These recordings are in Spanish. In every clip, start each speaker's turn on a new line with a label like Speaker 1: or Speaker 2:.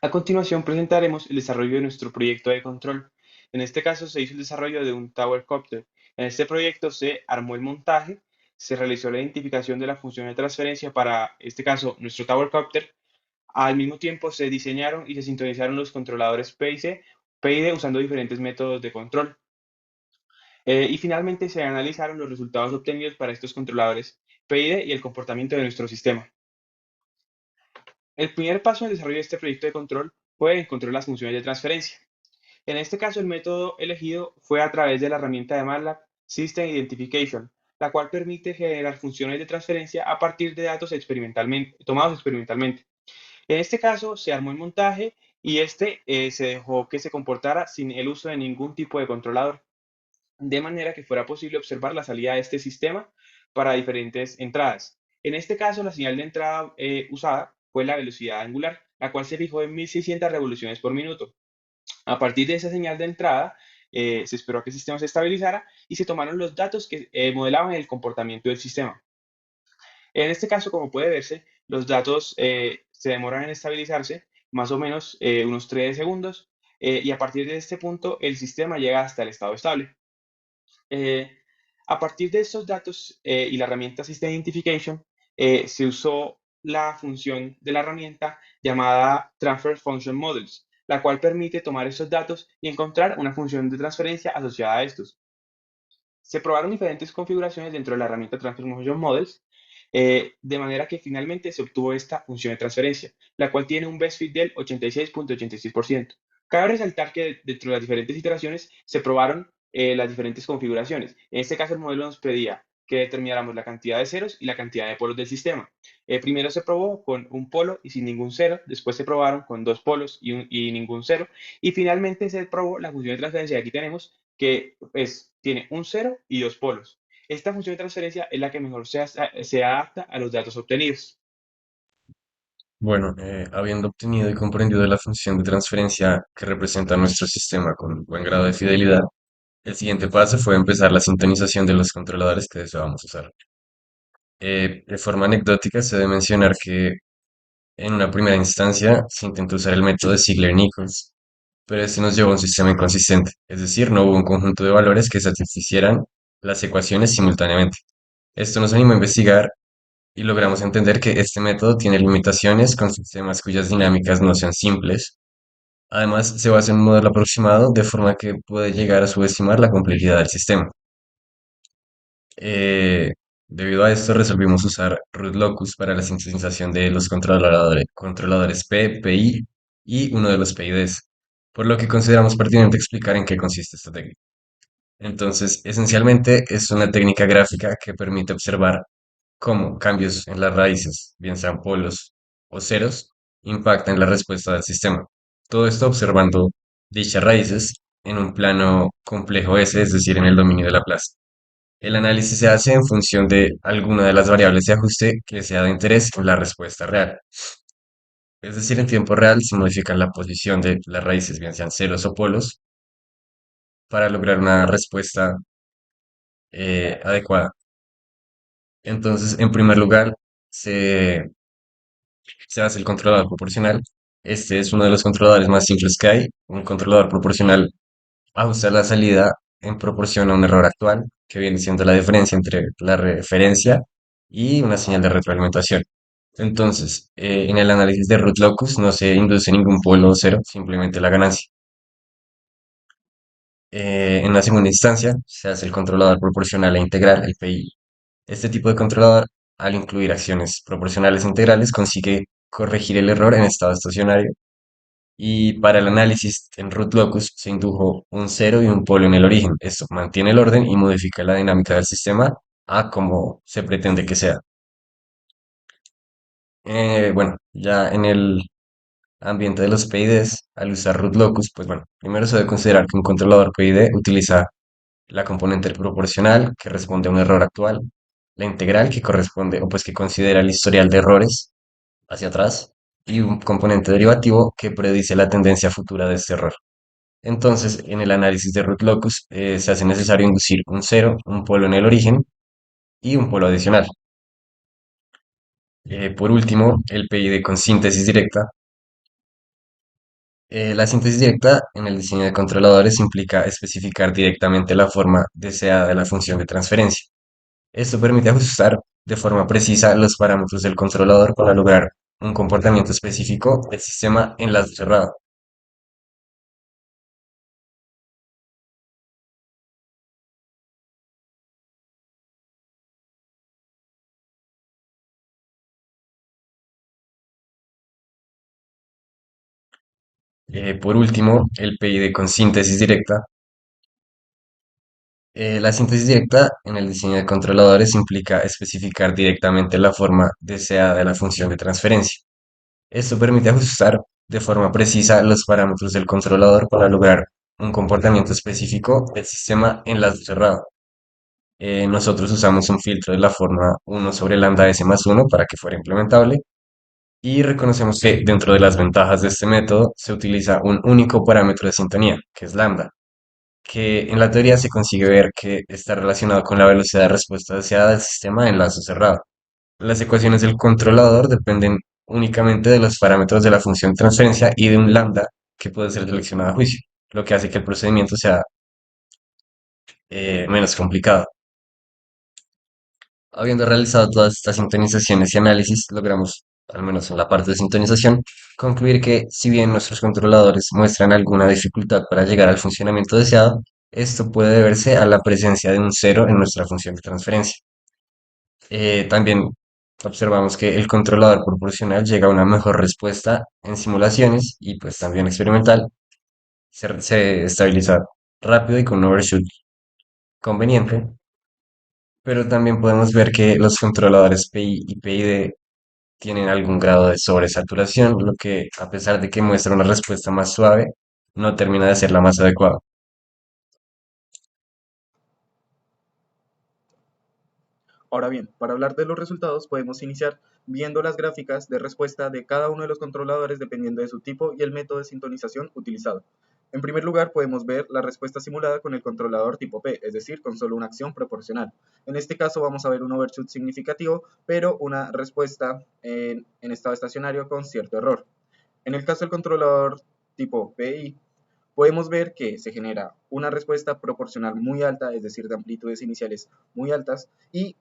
Speaker 1: A continuación presentaremos el desarrollo de nuestro proyecto de control. En este caso se hizo el desarrollo de un Tower Copter. En este proyecto se armó el montaje, se realizó la identificación de la función de transferencia para, este caso, nuestro Tower Copter. Al mismo tiempo se diseñaron y se sintonizaron los controladores PIC, PID usando diferentes métodos de control. Y finalmente se analizaron los resultados obtenidos para estos controladores PID y el comportamiento de nuestro sistema. El primer paso en el desarrollo de este proyecto de control fue encontrar las funciones de transferencia. En este caso, el método elegido fue a través de la herramienta de MATLAB System Identification, la cual permite generar funciones de transferencia a partir de datos tomados experimentalmente. En este caso, se armó el montaje y se dejó que se comportara sin el uso de ningún tipo de controlador, de manera que fuera posible observar la salida de este sistema para diferentes entradas. En este caso, la señal de entrada usada fue la velocidad angular, la cual se fijó en 1600 revoluciones por minuto. A partir de esa señal de entrada, se esperó a que el sistema se estabilizara y se tomaron los datos que modelaban el comportamiento del sistema. En este caso, como puede verse, los datos se demoran en estabilizarse más o menos unos 3 segundos y a partir de este punto el sistema llega hasta el estado estable. Eh, a partir de estos datos y la herramienta System Identification, se usó la función de la herramienta llamada Transfer Function Models, la cual permite tomar estos datos y encontrar una función de transferencia asociada a estos. Se probaron diferentes configuraciones dentro de la herramienta Transfer Function Models, de manera que finalmente se obtuvo esta función de transferencia, la cual tiene un best fit del 86.86%. Cabe resaltar que dentro de las diferentes iteraciones se probaron las diferentes configuraciones. En este caso, el modelo nos pedía que determináramos la cantidad de ceros y la cantidad de polos del sistema. Primero se probó con un polo y sin ningún cero, después se probaron con dos polos y ningún cero, y finalmente se probó la función de transferencia que aquí tenemos, que tiene un cero y dos polos. Esta función de transferencia es la que mejor se adapta a los datos obtenidos.
Speaker 2: Bueno, habiendo obtenido y comprendido la función de transferencia que representa nuestro sistema con buen grado de fidelidad, el siguiente paso fue empezar la sintonización de los controladores que deseábamos usar. De forma anecdótica, se debe mencionar que en una primera instancia se intentó usar el método de Ziegler-Nichols, pero este nos llevó a un sistema inconsistente, es decir, no hubo un conjunto de valores que satisficieran las ecuaciones simultáneamente. Esto nos animó a investigar y logramos entender que este método tiene limitaciones con sistemas cuyas dinámicas no sean simples. Además, se basa en un modelo aproximado de forma que puede llegar a subestimar la complejidad del sistema. Eh, Debido a esto, resolvimos usar root locus para la sintetización de los controladores P, PI y uno de los PIDs, por lo que consideramos pertinente explicar en qué consiste esta técnica. Entonces, esencialmente es una técnica gráfica que permite observar cómo cambios en las raíces, bien sean polos o ceros, impactan la respuesta del sistema. Todo esto observando dichas raíces en un plano complejo S, es decir, en el dominio de la plaza. El análisis se hace en función de alguna de las variables de ajuste que sea de interés en la respuesta real. Es decir, en tiempo real se modifica la posición de las raíces, bien sean ceros o polos, para lograr una respuesta adecuada. Entonces, en primer lugar, se se hace el controlador proporcional. Este es uno de los controladores más simples que hay. Un controlador proporcional ajusta la salida en proporción a un error actual, que viene siendo la diferencia entre la referencia y una señal de retroalimentación. Entonces, en el análisis de root locus no se induce ningún polo cero, simplemente la ganancia. En la segunda instancia, se hace el controlador proporcional e integral, el PI. Este tipo de controlador, al incluir acciones proporcionales e integrales, consigue corregir el error en estado estacionario. Y para el análisis en root locus se indujo un cero y un polo en el origen. Esto mantiene el orden y modifica la dinámica del sistema a como se pretende que sea. Bueno, ya en el ambiente de los PIDs, al usar root locus, pues bueno, primero se debe considerar que un controlador PID utiliza la componente proporcional que responde a un error actual, la integral que corresponde o pues que considera el historial de errores hacia atrás y un componente derivativo que predice la tendencia futura de este error. Entonces, en el análisis de root locus se hace necesario inducir un cero, un polo en el origen y un polo adicional. Por último, el PID con síntesis directa La síntesis directa en el diseño de controladores implica especificar directamente la forma deseada de la función de transferencia. Esto permite ajustar de forma precisa los parámetros del controlador para lograr un comportamiento específico del sistema enlace cerrado. Por último, el PID con síntesis directa. La síntesis directa en el diseño de controladores implica especificar directamente la forma deseada de la función de transferencia. Esto permite ajustar de forma precisa los parámetros del controlador para lograr un comportamiento específico del sistema enlace cerrado. Nosotros usamos un filtro de la forma 1 sobre lambda s más 1 para que fuera implementable y reconocemos que dentro de las ventajas de este método se utiliza un único parámetro de sintonía, que es lambda, que en la teoría se consigue ver que está relacionado con la velocidad de respuesta deseada del sistema de enlace cerrado. Las ecuaciones del controlador dependen únicamente de los parámetros de la función de transferencia y de un lambda que puede ser seleccionado a juicio, lo que hace que el procedimiento sea menos complicado. Habiendo realizado todas estas sintonizaciones y análisis, logramos, al menos en la parte de sintonización, concluir que si bien nuestros controladores muestran alguna dificultad para llegar al funcionamiento deseado, esto puede deberse a la presencia de un cero en nuestra función de transferencia. También observamos que el controlador proporcional llega a una mejor respuesta en simulaciones y pues también experimental. Se estabiliza rápido y con un overshoot conveniente, pero también podemos ver que los controladores PI y PID tienen algún grado de sobresaturación, lo que a pesar de que muestra una respuesta más suave, no termina de ser la más adecuada.
Speaker 3: Ahora bien, para hablar de los resultados podemos iniciar viendo las gráficas de respuesta de cada uno de los controladores dependiendo de su tipo y el método de sintonización utilizado. En primer lugar podemos ver la respuesta simulada con el controlador tipo P, es decir, con solo una acción proporcional. En este caso vamos a ver un overshoot significativo, pero una respuesta en estado estacionario con cierto error. En el caso del controlador tipo PI, podemos ver que se genera una respuesta proporcional muy alta, es decir, de amplitudes iniciales muy altas, y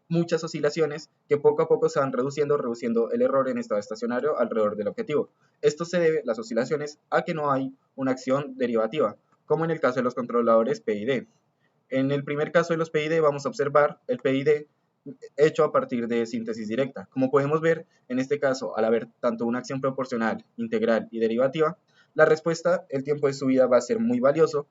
Speaker 3: muchas oscilaciones que poco a poco se van reduciendo el error en estado estacionario alrededor del objetivo. Esto se debe, las oscilaciones, a que no hay una acción derivativa, como en el caso de los controladores PID. En el primer caso de los PID vamos a observar el PID hecho a partir de síntesis directa. Como podemos ver, en este caso, al haber tanto una acción proporcional, integral y derivativa, la respuesta, el tiempo de subida va a ser muy valioso,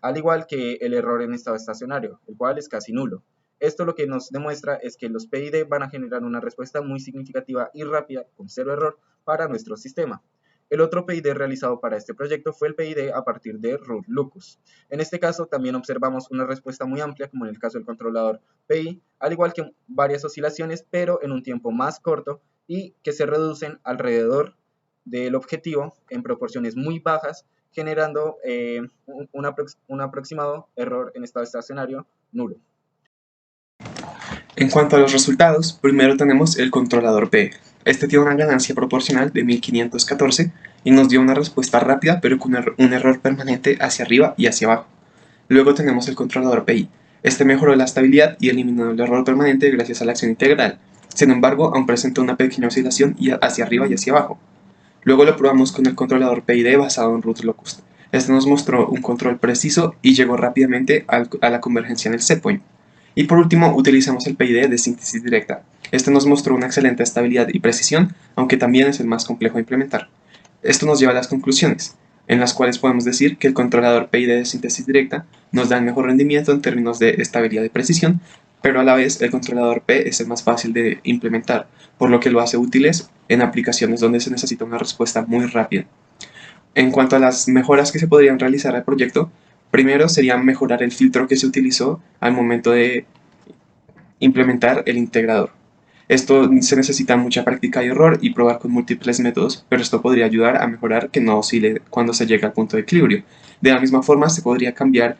Speaker 3: al igual que el error en estado estacionario, el cual es casi nulo. Esto lo que nos demuestra es que los PID van a generar una respuesta muy significativa y rápida, con cero error, para nuestro sistema. El otro PID realizado para este proyecto fue el PID a partir de root locus. En este caso también observamos una respuesta muy amplia, como en el caso del controlador PI, al igual que varias oscilaciones, pero en un tiempo más corto y que se reducen alrededor del objetivo en proporciones muy bajas, generando un aproximado error en estado estacionario nulo.
Speaker 4: En cuanto a los resultados, primero tenemos el controlador P. Este tiene una ganancia proporcional de 1514 y nos dio una respuesta rápida pero con un error permanente hacia arriba y hacia abajo. Luego tenemos el controlador PI. Este mejoró la estabilidad y eliminó el error permanente gracias a la acción integral. Sin embargo, aún presenta una pequeña oscilación hacia arriba y hacia abajo. Luego lo probamos con el controlador PID basado en root locus. Este nos mostró un control preciso y llegó rápidamente a la convergencia en el setpoint. Y por último, utilizamos el PID de síntesis directa. Este nos mostró una excelente estabilidad y precisión, aunque también es el más complejo de implementar. Esto nos lleva a las conclusiones, en las cuales podemos decir que el controlador PID de síntesis directa nos da el mejor rendimiento en términos de estabilidad y precisión, pero a la vez el controlador P es el más fácil de implementar, por lo que lo hace útiles en aplicaciones donde se necesita una respuesta muy rápida. En cuanto a las mejoras que se podrían realizar al proyecto, primero sería mejorar el filtro que se utilizó al momento de implementar el integrador. Esto se necesita mucha práctica y error y probar con múltiples métodos, pero esto podría ayudar a mejorar que no oscile cuando se llega al punto de equilibrio. De la misma forma, se podría cambiar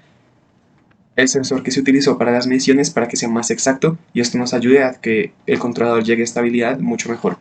Speaker 4: el sensor que se utilizó para las mediciones para que sea más exacto y esto nos ayude a que el controlador llegue a estabilidad mucho mejor.